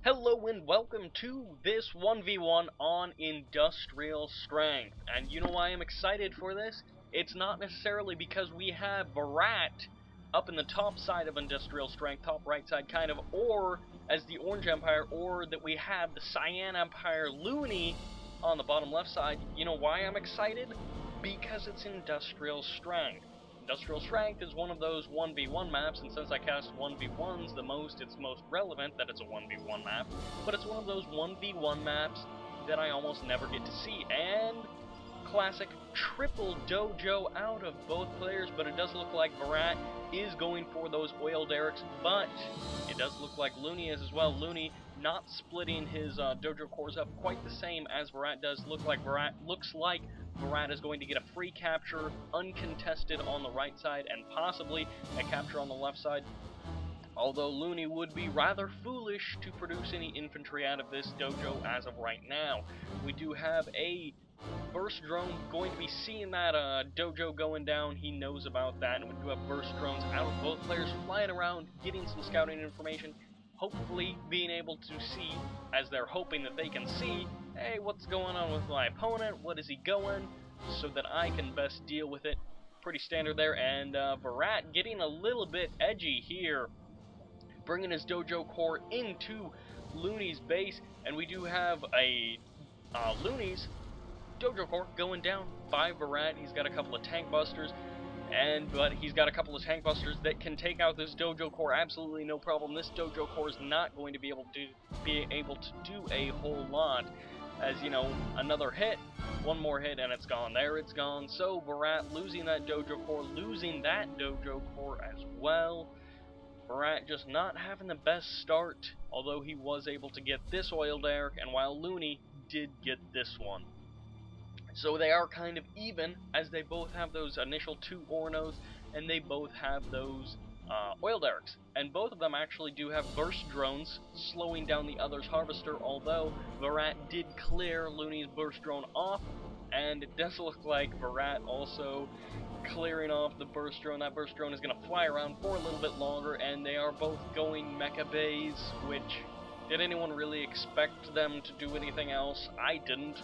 Hello and welcome to this 1v1 on Industrial Strength. And you know why I'm excited for this? It's not necessarily because we have VERAART up in the top side of Industrial Strength, top right side kind of, or as the Orange Empire, or that we have the Cyan Empire Loony on the bottom left side. You know why I'm excited? Because it's Industrial Strength. Industrial Strength is one of those 1v1 maps, and since I cast 1v1s the most, it's most relevant that it's a 1v1 map, but it's one of those 1v1 maps that I almost never get to see, and classic triple dojo out of both players, but it does look like VERAART is going for those oil derricks, but it does look like Loony is as well. Loony not splitting his dojo cores up quite the same as VERAART does. Looks like VERAART is going to get a free capture, uncontested on the right side, and possibly a capture on the left side. Although Loony would be rather foolish to produce any infantry out of this dojo as of right now. We do have a burst drone going to be seeing that dojo going down. He knows about that, and we do have burst drones out of both players flying around, getting some scouting information, hopefully being able to see, as they're hoping that they can see, hey, what's going on with my opponent, what is he going, so that I can best deal with it. Pretty standard there, and VERAART getting a little bit edgy here, bringing his dojo core into Loony's base, and we do have a Loony's dojo core going down by VERAART. He's got a couple of tank busters, but he's got a couple of tank busters that can take out this dojo core absolutely no problem. This dojo core is not going to be able to do a whole lot, as you know, another hit, one more hit, and it's gone. There, it's gone. So VERAART losing that dojo core as well. VERAART just not having the best start, although he was able to get this oil derrick, and while Loony did get this one. So they are kind of even, as they both have those initial two Ornos, and they both have those oil derricks. And both of them actually do have burst drones, slowing down the other's harvester, although VERAART did clear Loony's burst drone off, and it does look like VERAART also clearing off the burst drone. That burst drone is going to fly around for a little bit longer, and they are both going mecha bays, which, did anyone really expect them to do anything else? I didn't.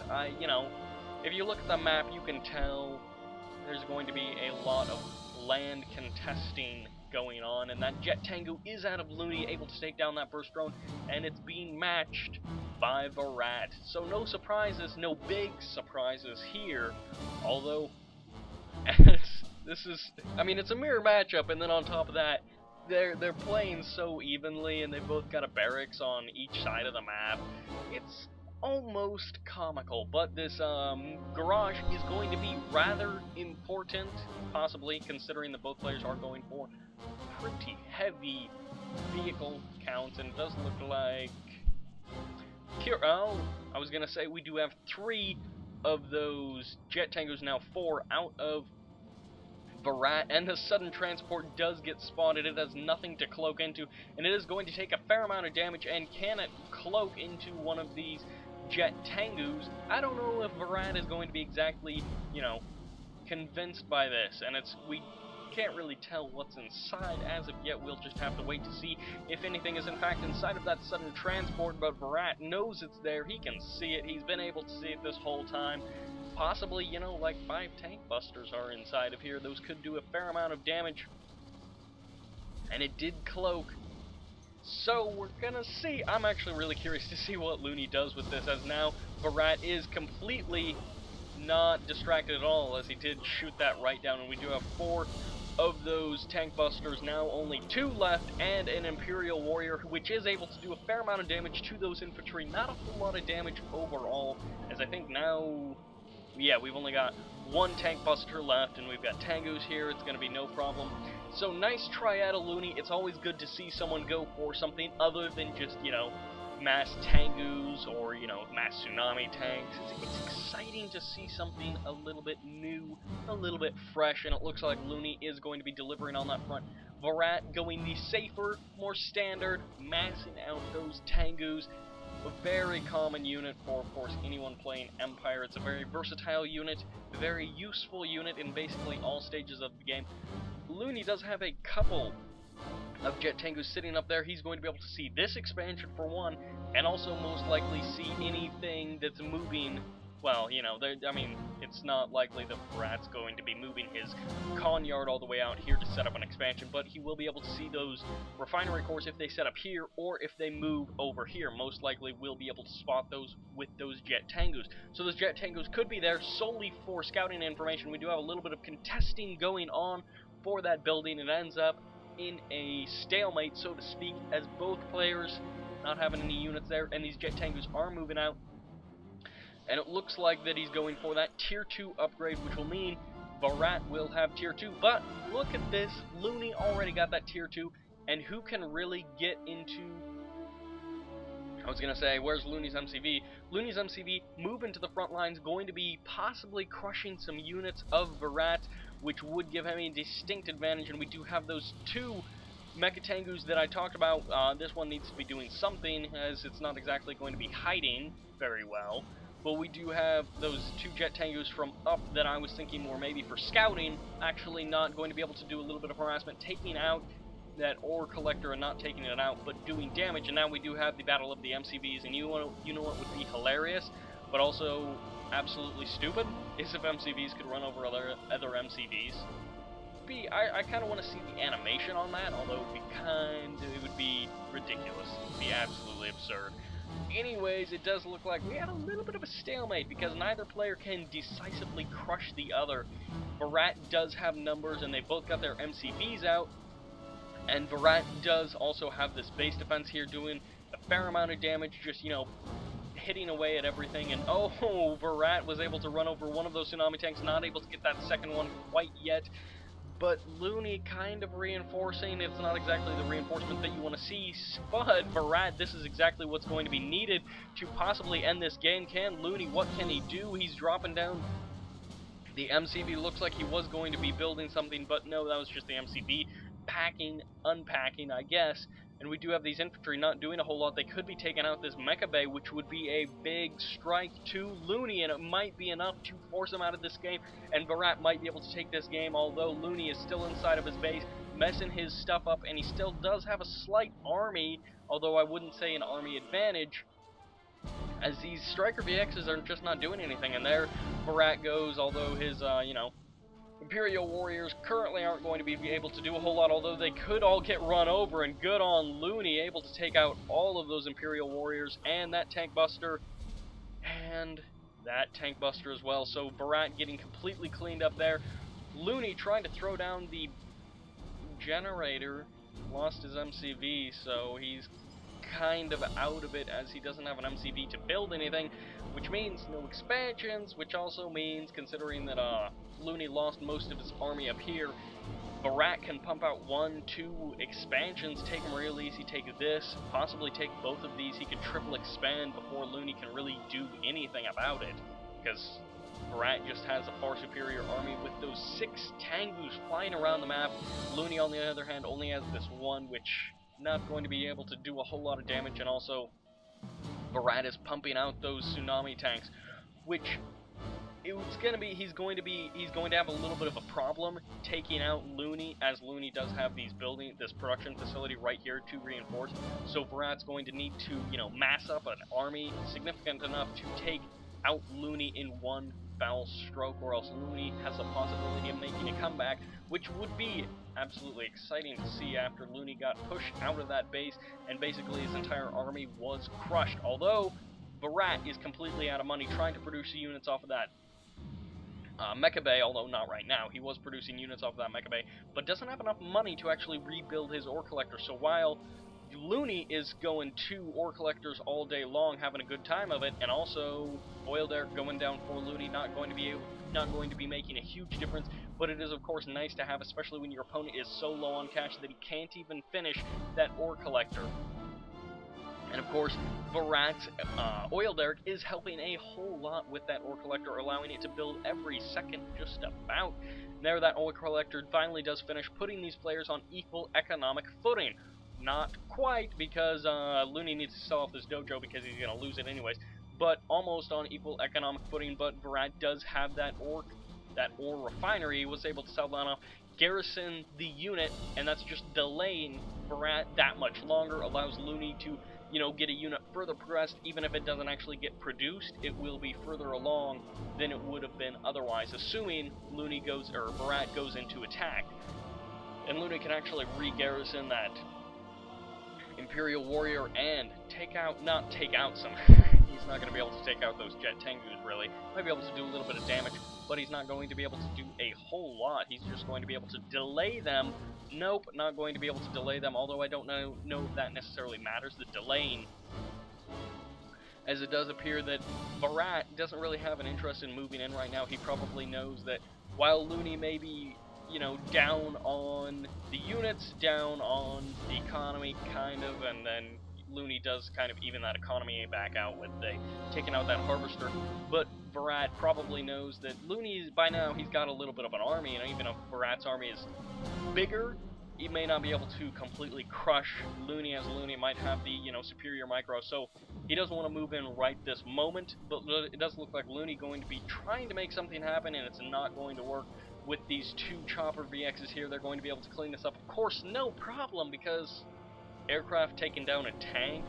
If you look at the map, you can tell there's going to be a lot of land contesting going on, and that Jet Tengu is out of Loony, able to take down that burst drone, and it's being matched by VERAART. So no surprises, no big surprises here, although it's a mirror matchup, and then on top of that, they're playing so evenly, and they've both got a barracks on each side of the map. It's almost comical, but this garage is going to be rather important, possibly, considering that both players are going for pretty heavy vehicle counts, and it does look like I was gonna say we do have 3 of those Jet Tengus, now 4 out of VERAART, and the sudden transport does get spotted. It has nothing to cloak into, and it is going to take a fair amount of damage, and can it cloak into one of these Jet Tengus? I don't know if VERAART is going to be exactly, convinced by this, and we can't really tell what's inside as of yet. We'll just have to wait to see if anything is in fact inside of that sudden transport, but VERAART knows it's there. He can see it. He's been able to see it this whole time. Possibly, like 5 tank busters are inside of here. Those could do a fair amount of damage, and it did cloak. So we're gonna see. I'm actually really curious to see what Loony does with this, as now VERAART is completely not distracted at all, as he did shoot that right down, and we do have 4 of those tank busters, now only 2 left, and an Imperial Warrior, which is able to do a fair amount of damage to those infantry. Not a whole lot of damage overall, as I think now, yeah, we've only got 1 tank buster left, and we've got Tengus here. It's going to be no problem. So nice try out of Loony. It's always good to see someone go for something other than just, mass Tengus or, mass tsunami tanks. It's exciting to see something a little bit new, a little bit fresh, and it looks like Loony is going to be delivering on that front. VERAART going the safer, more standard, massing out those Tengus. A very common unit for, of course, anyone playing Empire. It's a very versatile unit, a very useful unit in basically all stages of the game. Loony does have a couple of Jet Tengus sitting up there, he's going to be able to see this expansion for one, and also most likely see anything that's moving. Well, you know, I mean, it's not likely that Verraart's going to be moving his con yard all the way out here to set up an expansion, but he will be able to see those refinery cores if they set up here, or if they move over here. Most likely we'll be able to spot those with those Jet Tengus. So those Jet Tengus could be there solely for scouting information. We do have a little bit of contesting going on for that building. It ends up in a stalemate, so to speak, as both players not having any units there, and these Jet Tengus are moving out. And it looks like that he's going for that Tier 2 upgrade, which will mean VERAART will have Tier 2. But look at this, Loony already got that Tier 2, and who can really get into... I was going to say, where's Loony's MCV? Loony's MCV moving to the front lines, going to be possibly crushing some units of VERAART, which would give him a distinct advantage, and we do have those two Mecha Tengus that I talked about. This one needs to be doing something, as it's not exactly going to be hiding very well. But we do have those two Jet Tengus from up that I was thinking were maybe for scouting, actually not going to be able to do a little bit of harassment, taking out that ore collector and not taking it out, but doing damage. And now we do have the battle of the MCVs, and you know what would be hilarious, but also absolutely stupid, is if MCVs could run over other MCVs. I kind of want to see the animation on that, although it would be ridiculous. It would be absolutely absurd. Anyways, it does look like we had a little bit of a stalemate because neither player can decisively crush the other. VERAART does have numbers, and they both got their MCVs out, and VERAART does also have this base defense here doing a fair amount of damage, just, you know, hitting away at everything. And oh, VERAART was able to run over one of those tsunami tanks, not able to get that second one quite yet. But Loony kind of reinforcing. It's not exactly the reinforcement that you want to see, but VERAART, this is exactly what's going to be needed to possibly end this game. Can Loony, what can he do? He's dropping down the MCV. Looks like he was going to be building something, but no, that was just the MCV packing, unpacking, I guess. And we do have these infantry not doing a whole lot. They could be taking out this Mecha Bay, which would be a big strike to Loony, and it might be enough to force him out of this game, and VERAART might be able to take this game, although Loony is still inside of his base, messing his stuff up, and he still does have a slight army, although I wouldn't say an army advantage, as these Striker VXs are just not doing anything. And there VERAART goes, although his, Imperial Warriors currently aren't going to be able to do a whole lot, although they could all get run over, and good on Loony, able to take out all of those Imperial Warriors, and that Tank Buster, and that Tank Buster as well. So VERAART getting completely cleaned up there. Loony trying to throw down the generator, lost his MCV, so he's kind of out of it, as he doesn't have an MCV to build anything, which means no expansions, which also means, considering that Loony lost most of his army up here, VERAART can pump out 1, 2 expansions, take them real easy, take this, possibly take both of these. He can triple expand before Loony can really do anything about it, because VERAART just has a far superior army with those 6 Tengus flying around the map. Loony, on the other hand, only has this one, which not going to be able to do a whole lot of damage, and also VERAART is pumping out those tsunami tanks, which he's going to have a little bit of a problem taking out Loony, as Loony does have this production facility right here to reinforce. So VERAART's going to need to, you know, mass up an army significant enough to take out Loony in one foul stroke, or else Loony has a possibility of making a comeback, which would be absolutely exciting to see after Loony got pushed out of that base and basically his entire army was crushed. Although VERAART is completely out of money trying to produce units off of that Mecha Bay, although not right now. He was producing units off of that Mecha Bay, but doesn't have enough money to actually rebuild his ore collector. So while Loony is going 2 ore collectors all day long, having a good time of it, and also Oil Derrick going down for Loony, not going to be making a huge difference, but it is of course nice to have, especially when your opponent is so low on cash that he can't even finish that ore collector. And of course, VERAART's Oil Derrick is helping a whole lot with that ore collector, allowing it to build every second just about. There, that ore collector finally does finish, putting these players on equal economic footing. Not quite, because Loony needs to sell off this dojo because he's going to lose it anyways, but almost on equal economic footing. But VERAART does have that ore that ore refinery, he was able to sell that off, garrison the unit, and that's just delaying VERAART that much longer, allows Loony to, you know, get a unit further progressed. Even if it doesn't actually get produced, it will be further along than it would have been otherwise, assuming Loony goes, or VERAART goes into attack. And Loony can actually re-garrison that Imperial Warrior and not take out some, he's not going to be able to take out those Jet Tengus really, might be able to do a little bit of damage, but he's not going to be able to do a whole lot. He's just going to be able to delay them. Nope, not going to be able to delay them, although I don't know if that necessarily matters, the delaying, as it does appear that VERAART doesn't really have an interest in moving in right now. He probably knows that while Loony may be, you know, down on the units, down on the economy, kind of, and then Loony does kind of even that economy back out with taking out that harvester, but VERAART probably knows that Loony, by now, he's got a little bit of an army, and even if VERAART's army is bigger, he may not be able to completely crush Loony, as Loony might have the, you know, superior micro, so he doesn't want to move in right this moment, but it does look like Loony going to be trying to make something happen, and it's not going to work. With these two chopper VXs here, they're going to be able to clean this up. Of course, no problem, because aircraft taking down a tank,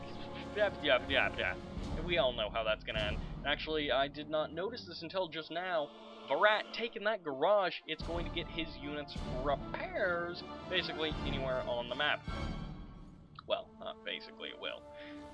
we all know how that's going to end. Actually, I did not notice this until just now. VERAART taking that garage, it's going to get his units repairs basically anywhere on the map. Well, not basically, it will.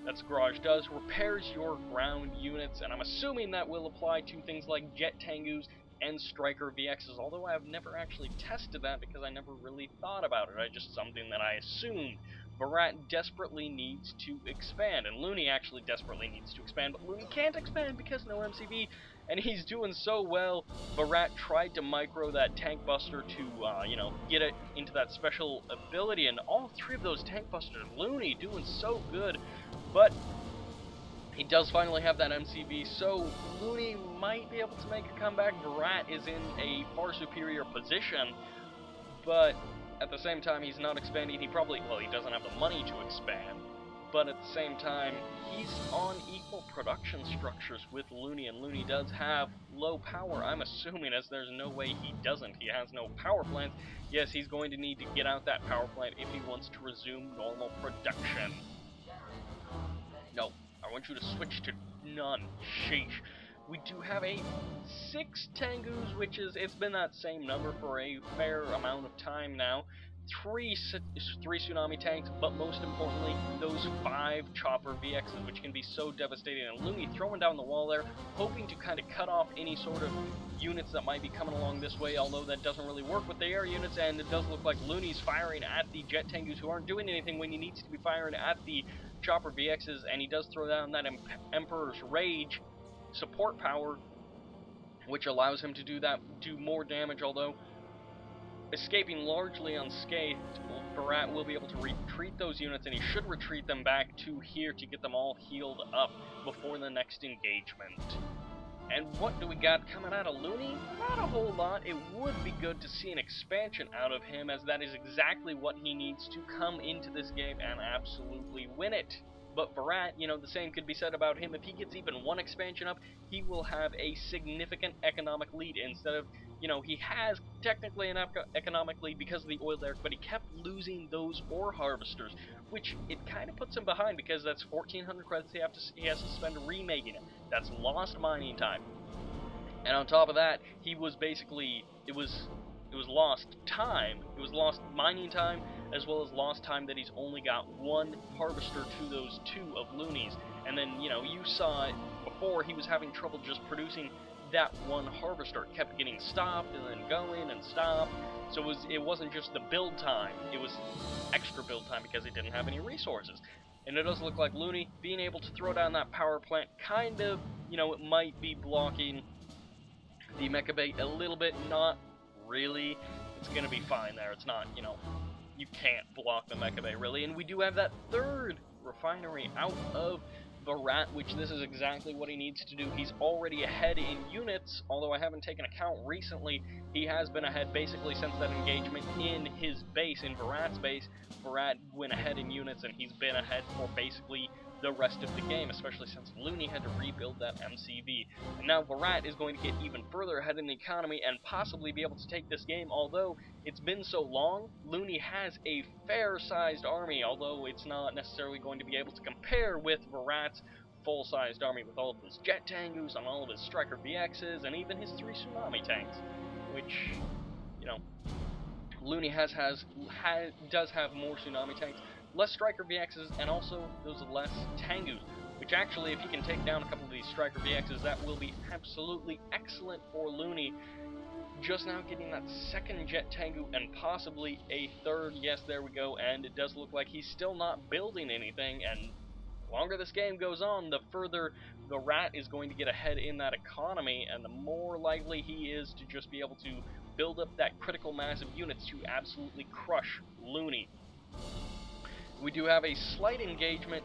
That's what garage does, repairs your ground units, and I'm assuming that will apply to things like Jet Tengus and Striker VXs, although I've never actually tested that because I never really thought about it. It's just something that I assumed. VERAART desperately needs to expand, and Loony actually desperately needs to expand, but Loony can't expand because no MCV, and he's doing so well. VERAART tried to micro that Tank Buster to, you know, get it into that special ability, and all three of those Tank Busters, Loony doing so good, but he does finally have that MCV, so Loony might be able to make a comeback. VERAART is in a far superior position, but at the same time, he's not expanding. He doesn't have the money to expand, but at the same time, he's on equal production structures with Loony, and Loony does have low power, I'm assuming, as there's no way he doesn't. He has no power plant. Yes, he's going to need to get out that power plant if he wants to resume normal production. No. I want you to switch to none. Sheesh. We do have a 6 Tengus, which is, it's been that same number for a fair amount of time now. 3 Tsunami tanks, but most importantly, those 5 Chopper VXs, which can be so devastating. And Loony throwing down the wall there, hoping to kind of cut off any sort of units that might be coming along this way, although that doesn't really work with the air units, and it does look like Loony's firing at the Jet Tengus, who aren't doing anything when he needs to be firing at the Chopper VXs, and he does throw down that Emperor's Rage support power, which allows him to do more damage, although escaping largely unscathed. VERAART will be able to retreat those units, and he should retreat them back to here to get them all healed up before the next engagement. And what do we got coming out of Loony? Not a whole lot. It would be good to see an expansion out of him, as that is exactly what he needs to come into this game and absolutely win it. But VERAART, you know, the same could be said about him. If he gets even one expansion up, he will have a significant economic lead instead of, you know, he has technically an economic lead because of the oil derrick, but he kept losing those ore harvesters, which it kind of puts him behind because that's 1,400 credits he has to spend remaking it. That's lost mining time. And on top of that, he was basically, it was lost time. It was lost mining time, as well as lost time that he's only got one harvester to those 2 of Loony's. And then, you know, you saw it before, he was having trouble just producing that one harvester. It kept getting stopped and then going and stopped. So it wasn't just the build time, it was extra build time because he didn't have any resources. And it does look like Loony being able to throw down that power plant kind of, you know, it might be blocking the Mecha Bay a little bit, not really. It's going to be fine there. It's not, you know, you can't block the Mecha Bay really. And we do have that 3rd refinery out of VERAART, which this is exactly what he needs to do. He's already ahead in units, although I haven't taken account recently. He has been ahead basically since that engagement in his base, in VERAART's base. VERAART went ahead in units, and he's been ahead for basically the rest of the game, especially since Loony had to rebuild that MCV. And now VERAART is going to get even further ahead in the economy and possibly be able to take this game. Although it's been so long, Loony has a fair-sized army, although it's not necessarily going to be able to compare with VERAART's full-sized army with all of his jet tangus and all of his striker VXs and even his 3 tsunami tanks, which, you know, Loony does have more tsunami tanks, less striker VXs, and also those less tangus, which actually, if he can take down a couple of these striker VXs, that will be absolutely excellent for Loony. Just now getting that second jet tangu and possibly a third. Yes, there we go, and it does look like he's still not building anything, and the longer this game goes on, the further the VERAART is going to get ahead in that economy, and the more likely he is to just be able to build up that critical mass of units to absolutely crush Loony. We do have a slight engagement.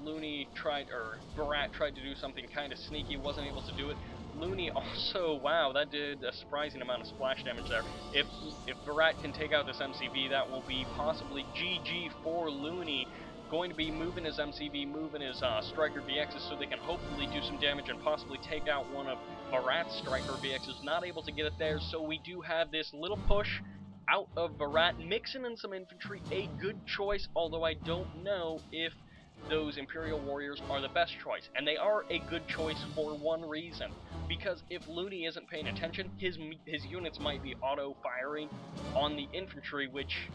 Loony tried, or VERAART tried to do something kind of sneaky, wasn't able to do it. Loony also, wow, that did a surprising amount of splash damage there. If VERAART can take out this MCV, that will be possibly GG for Loony. Going to be moving his MCV, moving his striker VXs so they can hopefully do some damage and possibly take out one of VERAART's striker VXs. Not able to get it there, so we do have this little push out of VERAART, mixing in some infantry, a good choice, although I don't know if those Imperial Warriors are the best choice. And they are a good choice for one reason, because if Loony isn't paying attention, his units might be auto-firing on the infantry, which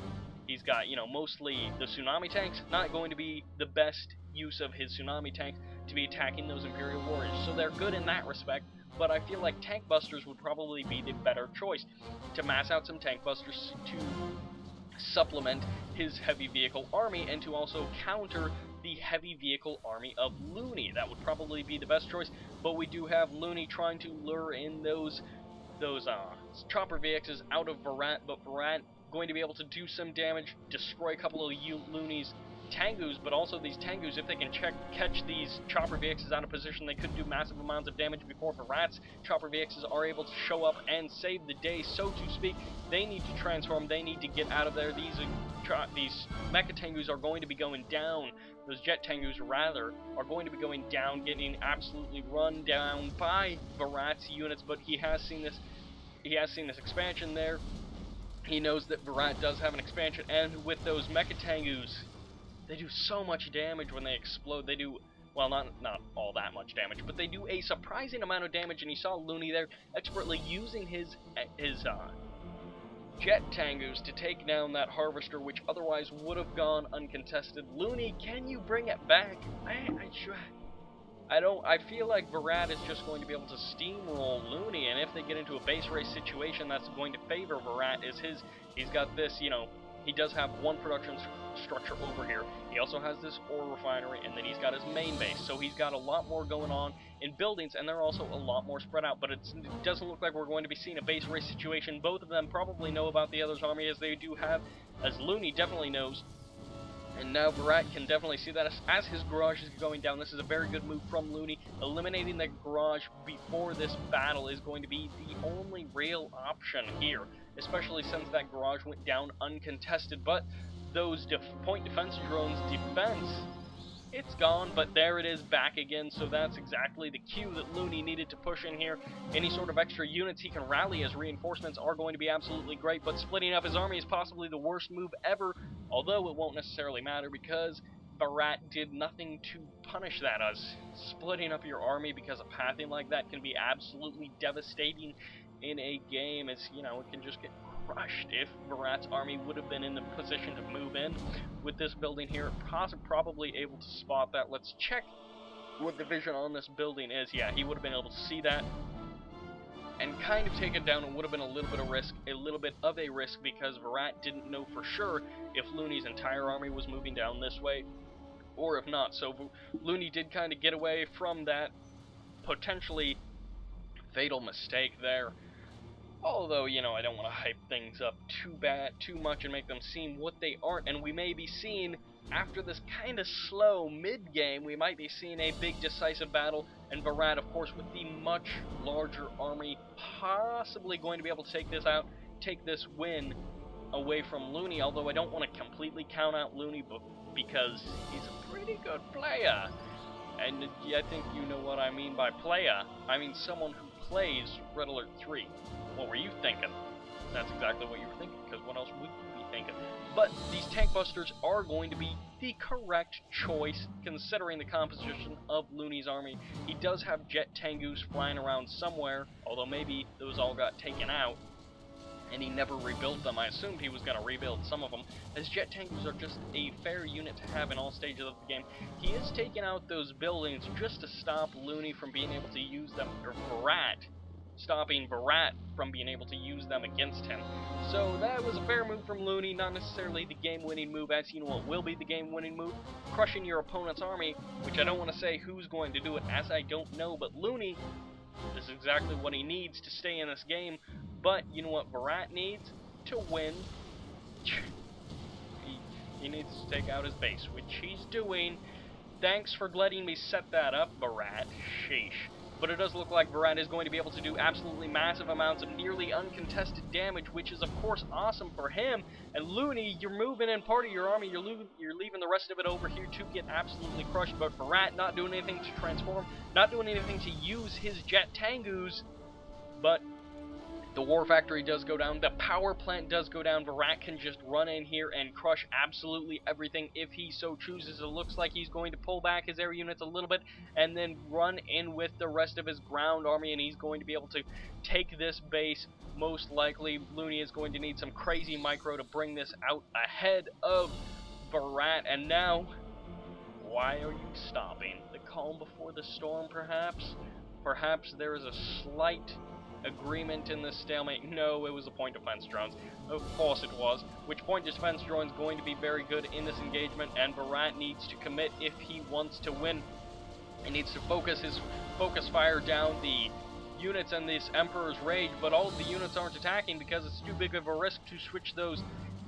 he's got, you know, mostly the tsunami tanks. Not going to be the best use of his tsunami tanks to be attacking those Imperial Warriors, so they're good in that respect. But I feel like tank busters would probably be the better choice, to mass out some tank busters to supplement his heavy vehicle army and to also counter the heavy vehicle army of Loony. That would probably be the best choice, but we do have Loony trying to lure in those chopper VXs out of VERAART, but VERAART going to be able to do some damage, destroy a couple of Loony's tangus, but also these tangus, if they can catch these chopper VXs out of position, they could do massive amounts of damage before VERAART's chopper VXs are able to show up and save the day, so to speak. They need to transform, they need to get out of there. These mecha tangus are going to be going down. Those jet tangus, rather, are going to be going down, getting absolutely run down by VERAART's units, but he has seen this expansion there. He knows that VERAART does have an expansion, and with those mecha tangus, they do so much damage when they explode. They do, well, not all that much damage, but they do a surprising amount of damage, and you saw Loony there expertly using his jet tangus to take down that harvester, which otherwise would have gone uncontested. Loony, can you bring it back? I feel like VERAART is just going to be able to steamroll Loony, and if they get into a base race situation that's going to favor VERAART, he's got this, you know, he does have one production structure over here. He also has this ore refinery, and then he's got his main base. So he's got a lot more going on in buildings, and they're also a lot more spread out. But it doesn't look like we're going to be seeing a base race situation. Both of them probably know about the other's army, as they do have, as Loony definitely knows. And now VERAART can definitely see that as his garage is going down. This is a very good move from Loony. Eliminating the garage before this battle is going to be the only real option here, especially since that garage went down uncontested. But those point defense drones defense, it's gone, but there it is back again. So that's exactly the cue that Loony needed to push in here. Any sort of extra units he can rally as reinforcements are going to be absolutely great, but splitting up his army is possibly the worst move ever, although it won't necessarily matter because VERAART did nothing to punish that. As splitting up your army because of pathing like that can be absolutely devastating in a game, as, you know, it can just get crushed. If VERAART's army would have been in the position to move in with this building here, probably able to spot that. Let's check what the vision on this building is. Yeah, he would have been able to see that and kind of take it down. It would have been a little bit of a risk because VERAART didn't know for sure if Loony's entire army was moving down this way or if not. So Loony did kind of get away from that potentially fatal mistake there. Although, you know, I don't want to hype things up too much and make them seem what they aren't, and we may be seeing, after this kind of slow mid-game, we might be seeing a big decisive battle, and VERAART, of course, with the much larger army, possibly going to be able to take this win away from Loony, although I don't want to completely count out Loony because he's a pretty good player. And I think you know what I mean by player. I mean someone who plays Red Alert 3. What were you thinking? That's exactly what you were thinking, because what else would you be thinking? But these tank busters are going to be the correct choice, considering the composition of Loony's army. He does have jet Tengus flying around somewhere, although maybe those all got taken out, and he never rebuilt them. I assumed he was going to rebuild some of them, as jet Tengus are just a fair unit to have in all stages of the game. He is taking out those buildings just to stop Loony from being able to use them, or VERAART, stopping VERAART from being able to use them against him. So that was a fair move from Loony, not necessarily the game-winning move, as you know what will be the game-winning move, crushing your opponent's army, which I don't want to say who's going to do it, as I don't know, but Loony is exactly what he needs to stay in this game. But you know what VERAART needs to win? He needs to take out his base, which he's doing. Thanks for letting me set that up, VERAART. Sheesh. But it does look like VERAART is going to be able to do absolutely massive amounts of nearly uncontested damage, which is of course awesome for him. And Loony, you're moving in part of your army, you're leaving the rest of it over here to get absolutely crushed. But VERAART not doing anything to transform, not doing anything to use his jet Tengus, but the war factory does go down, the power plant does go down. VERAART can just run in here and crush absolutely everything if he so chooses. It looks like he's going to pull back his air units a little bit and then run in with the rest of his ground army, and he's going to be able to take this base. Most likely, Loony is going to need some crazy micro to bring this out ahead of VERAART. And now, why are you stopping? The calm before the storm, perhaps? Perhaps there is a slight agreement in this stalemate. No, it was the point defense drones. Of course it was. Which point defense drone is going to be very good in this engagement, and VERAART needs to commit if he wants to win. He needs to focus his focus fire down the units and this Emperor's Rage, but all of the units aren't attacking because it's too big of a risk to switch those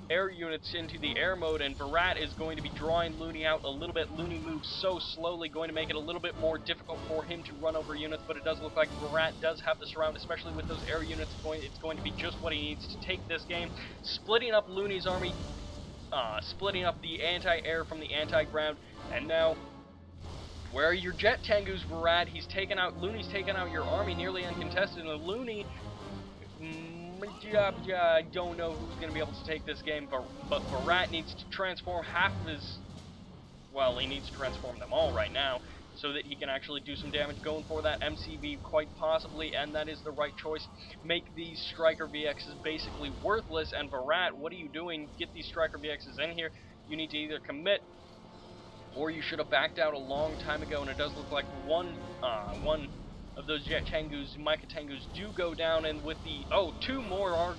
air units into the air mode, and VERAART is going to be drawing Loony out a little bit. Loony moves so slowly, going to make it a little bit more difficult for him to run over units, but it does look like VERAART does have the surround, especially with those air units. It's going to be just what he needs to take this game. Splitting up Loony's army, splitting up the anti-air from the anti-ground, and now, where are your jet Tengus, VERAART? Loony's taken out your army nearly uncontested, and Loony, I don't know who's going to be able to take this game, but VERAART needs to transform half of his, well, he needs to transform them all right now, so that he can actually do some damage, going for that MCV quite possibly, and that is the right choice. Make these Striker VXs basically worthless, and VERAART, what are you doing? Get these Striker VXs in here. You need to either commit, or you should have backed out a long time ago, and it does look like one of those jet Tengus, Micah Tengus, do go down, and with the, two more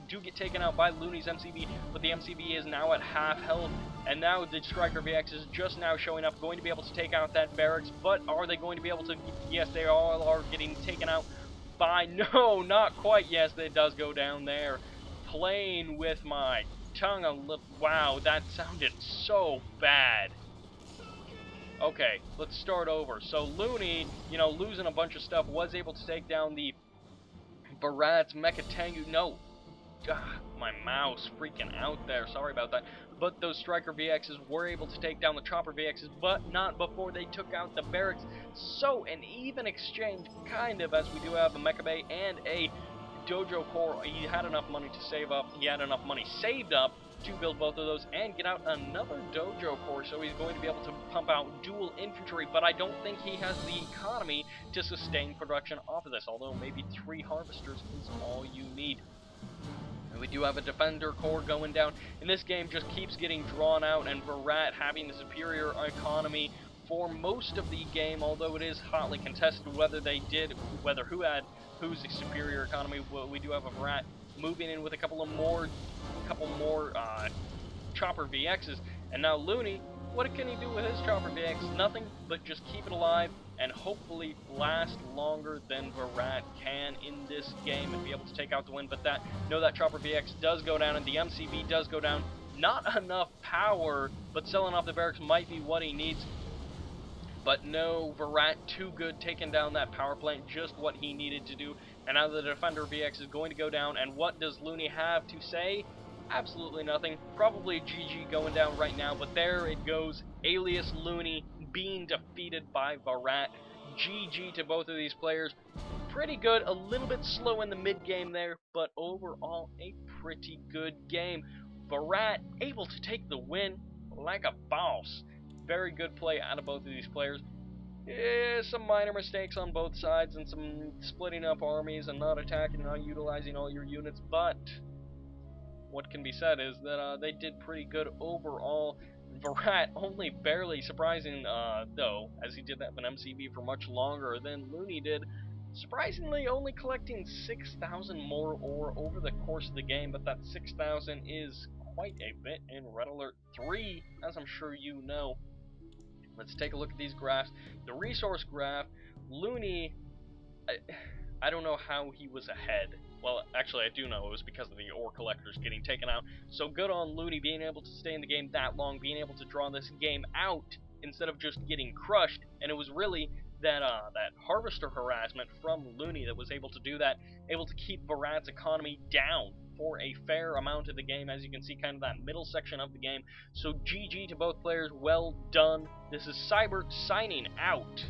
do get taken out by Loony's MCV, but the MCV is now at half health, and now the Striker VX is just now showing up, going to be able to take out that barracks, but are they going to be able to? Yes, they all are getting taken out by, no, not quite, yes, it does go down there. Playing with my tongue a little, wow, that sounded so bad. Okay, let's start over. So Loony, losing a bunch of stuff, was able to take down the VERAART's Mecha Tengu. No, my mouse freaking out there. Sorry about that. But those Striker VXs were able to take down the Chopper VXs, but not before they took out the barracks. So an even exchange, kind of, as we do have a Mecha Bay and a Dojo Core. He had enough money to save up. He had enough money saved up to build both of those and get out another Dojo Core, so he's going to be able to pump out dual infantry, but I don't think he has the economy to sustain production off of this, although maybe 3 Harvesters is all you need. And we do have a Defender Core going down, and this game just keeps getting drawn out, and VERAART having the superior economy for most of the game, although it is hotly contested who's the superior economy. Well, we do have a VERAART moving in with a couple more Chopper VXs, and now Loony, what can he do with his Chopper VX? Nothing but just keep it alive and hopefully last longer than VERAART can in this game and be able to take out the win. But that Chopper VX does go down and the MCV does go down. Not enough power, but selling off the barracks might be what he needs. But no, VERAART too good, taking down that power plant, just what he needed to do. And now the Defender VX is going to go down, and what does Loony have to say? absolutely nothing. Probably GG going down right now, but there it goes. Alias Loony being defeated by VERAART. GG to both of these players. Pretty good, a little bit slow in the mid game there, but overall a pretty good game. VERAART able to take the win like a boss. Very good play out of both of these players. Some minor mistakes on both sides and some splitting up armies and not attacking, not utilizing all your units, but what can be said is that they did pretty good overall. VERAART only barely surprising, though, as he did that with an MCV for much longer than Loony did. Surprisingly, only collecting 6,000 more ore over the course of the game, but that 6,000 is quite a bit in Red Alert 3, as I'm sure you know. Let's take a look at these graphs. The resource graph, Loony, I don't know how he was ahead. Well, actually, I do know it was because of the ore collectors getting taken out. So good on Loony being able to stay in the game that long, being able to draw this game out instead of just getting crushed. And it was really that harvester harassment from Loony that was able to do that, able to keep VERAART's economy down for a fair amount of the game, as you can see, kind of that middle section of the game. So GG to both players, well done. This is Sybert signing out.